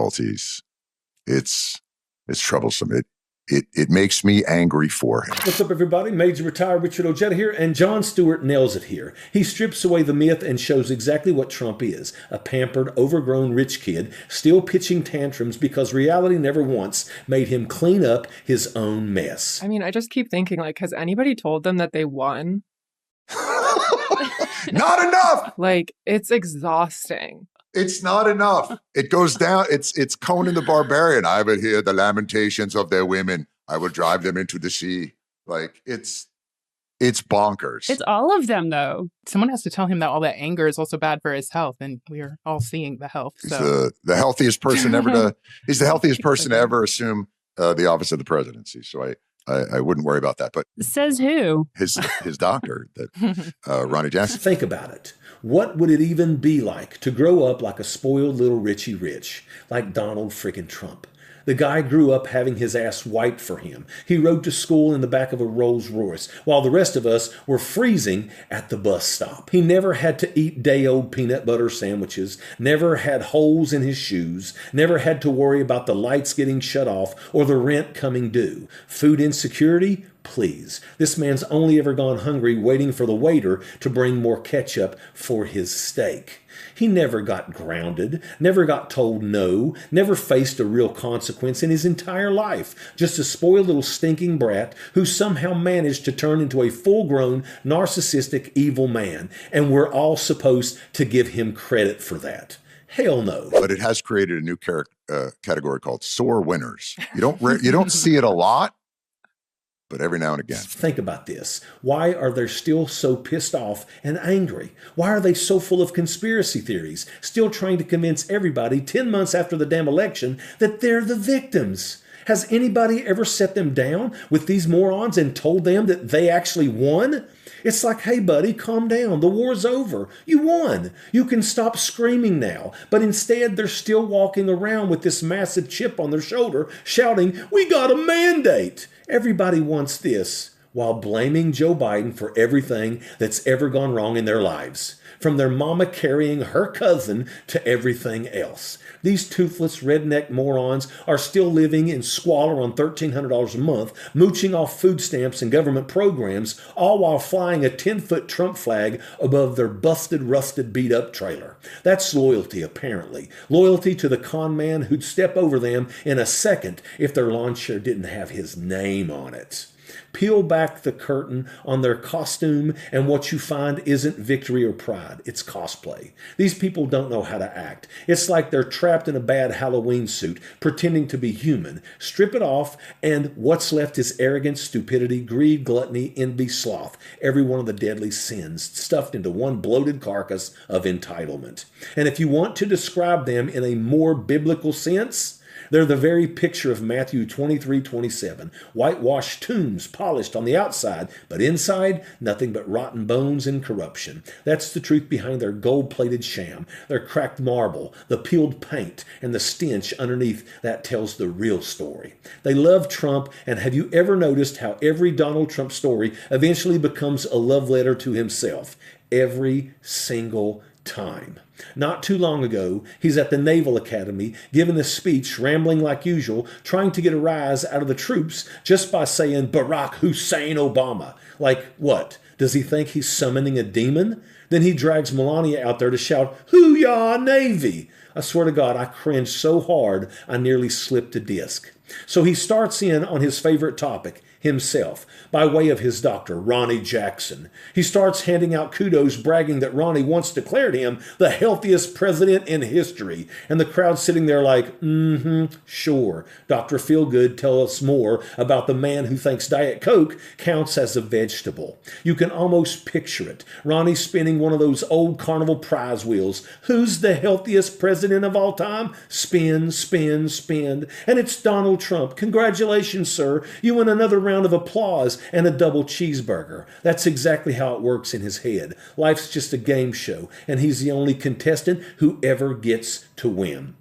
difficulties. It's troublesome. It makes me angry for him. What's up, everybody? Major Retired Richard Ojeda here, and Jon Stewart nails it here. He strips away the myth and shows exactly what Trump is, a pampered, overgrown rich kid, still pitching tantrums because reality never once made him clean up his own mess. I mean, I just keep thinking, like, has anybody told them that they won? Not enough! Like, it's exhausting. It's not enough. It goes down. It's Conan the Barbarian. I will hear the lamentations of their women. I will drive them into the sea. Like, it's bonkers. It's all of them, though. Someone has to tell him that all that anger is also bad for his health, and we're all seeing the health. He's So the healthiest person ever to. He's the healthiest person to ever assume the office of the presidency. So I wouldn't worry about that. But says who? His doctor, that Ronnie Jackson. Think about it. What would it even be like to grow up like a spoiled little Richie Rich, like Donald freaking Trump? The guy grew up having his ass wiped for him. He rode to school in the back of a Rolls Royce, while the rest of us were freezing at the bus stop. He never had to eat day-old peanut butter sandwiches, never had holes in his shoes, never had to worry about the lights getting shut off or the rent coming due. Food insecurity? Please. This man's only ever gone hungry waiting for the waiter to bring more ketchup for his steak. He never got grounded, never got told no, never faced a real consequence in his entire life. Just a spoiled little stinking brat who somehow managed to turn into a full-grown, narcissistic, evil man. And we're all supposed to give him credit for that. Hell no. But it has created a new category called sore winners. You don't see it a lot, but every now and again. Think about this. Why are they still so pissed off and angry? Why are they so full of conspiracy theories, still trying to convince everybody 10 months after the damn election that they're the victims? Has anybody ever set them down with these morons and told them that they actually won? It's like, hey, buddy, calm down. The war's over. You won. You can stop screaming now. But instead, they're still walking around with this massive chip on their shoulder, shouting, we got a mandate. Everybody wants this, while blaming Joe Biden for everything that's ever gone wrong in their lives, from their mama carrying her cousin to everything else. These toothless redneck morons are still living in squalor on $1,300 a month, mooching off food stamps and government programs, all while flying a 10-foot Trump flag above their busted, rusted, beat-up trailer. That's loyalty, apparently. Loyalty to the con man who'd step over them in a second if their lawn chair didn't have his name on it. Peel back the curtain on their costume, and what you find isn't victory or pride. It's cosplay. These people don't know how to act. It's like they're trapped in a bad Halloween suit, pretending to be human. Strip it off, and what's left is arrogance, stupidity, greed, gluttony, envy, sloth. Every one of the deadly sins stuffed into one bloated carcass of entitlement. And if you want to describe them in a more biblical sense, they're the very picture of Matthew 23:27. Whitewashed tombs, polished on the outside, but inside, nothing but rotten bones and corruption. That's the truth behind their gold-plated sham, their cracked marble, the peeled paint, and the stench underneath that tells the real story. They love Trump, and have you ever noticed how every Donald Trump story eventually becomes a love letter to himself? Every single time. Not too long ago, he's at the Naval Academy giving a speech, rambling like usual, trying to get a rise out of the troops just by saying Barack Hussein Obama. Like what? Does he think he's summoning a demon? Then he drags Melania out there to shout, "Hoo-yah, Navy!" I swear to God, I cringed so hard I nearly slipped a disc. So he starts in on his favorite topic, himself, by way of his doctor, Ronnie Jackson. He starts handing out kudos, bragging that Ronnie once declared him the healthiest president in history. And the crowd sitting there like, sure. Dr. Feelgood, tell us more about the man who thinks Diet Coke counts as a vegetable. You can almost picture it. Ronnie spinning one of those old carnival prize wheels. Who's the healthiest president of all time? Spin, spin, spin. And it's Donald Trump. Congratulations, sir. You win another round of applause and a double cheeseburger. That's exactly how it works in his head. Life's just a game show, and he's the only contestant who ever gets to win.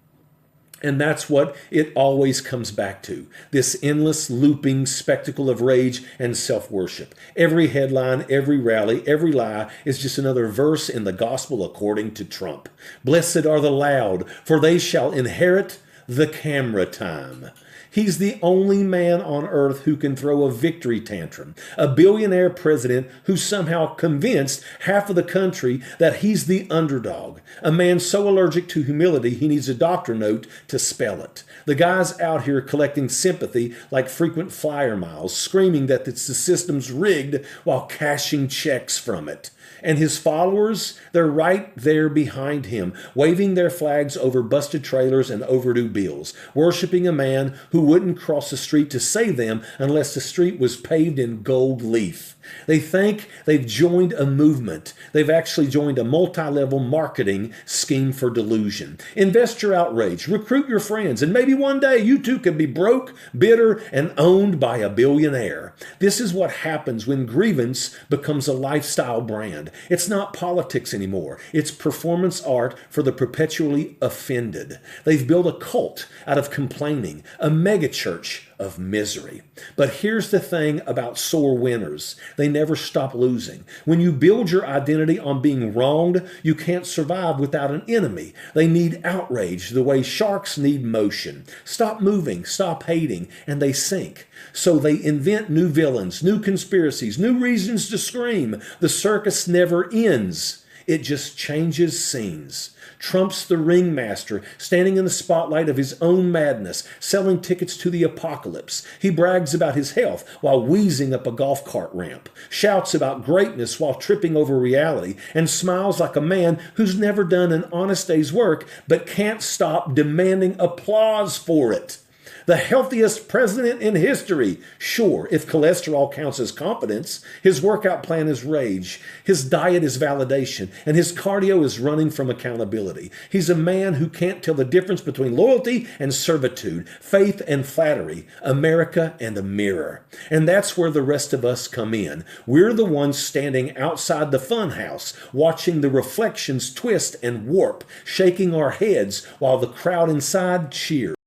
And that's what it always comes back to, this endless looping spectacle of rage and self-worship. Every headline, every rally, every lie is just another verse in the gospel according to Trump. Blessed are the loud, for they shall inherit the camera time. He's the only man on earth who can throw a victory tantrum. A billionaire president who's somehow convinced half of the country that he's the underdog. A man so allergic to humility he needs a doctor note to spell it. The guy's out here collecting sympathy like frequent flyer miles, screaming that it's the system's rigged while cashing checks from it. And his followers, they're right there behind him, waving their flags over busted trailers and overdue bills, worshiping a man who wouldn't cross the street to save them unless the street was paved in gold leaf. They think they've joined a movement. They've actually joined a multi-level marketing scheme for delusion. Invest your outrage, recruit your friends, and maybe one day you too can be broke, bitter, and owned by a billionaire. This is what happens when grievance becomes a lifestyle brand. It's not politics anymore. It's performance art for the perpetually offended. They've built a cult out of complaining, a megachurch of misery. But here's the thing about sore winners. They never stop losing. When you build your identity on being wronged, you can't survive without an enemy. They need outrage the way sharks need motion. Stop moving, stop hating, and they sink. So they invent new villains, new conspiracies, new reasons to scream. The circus never ends. It just changes scenes. Trump's the ringmaster, standing in the spotlight of his own madness, selling tickets to the apocalypse. He brags about his health while wheezing up a golf cart ramp, shouts about greatness while tripping over reality, and smiles like a man who's never done an honest day's work but can't stop demanding applause for it. The healthiest president in history. Sure, if cholesterol counts as competence, his workout plan is rage, his diet is validation, and his cardio is running from accountability. He's a man who can't tell the difference between loyalty and servitude, faith and flattery, America and a mirror. And that's where the rest of us come in. We're the ones standing outside the funhouse, watching the reflections twist and warp, shaking our heads while the crowd inside cheers.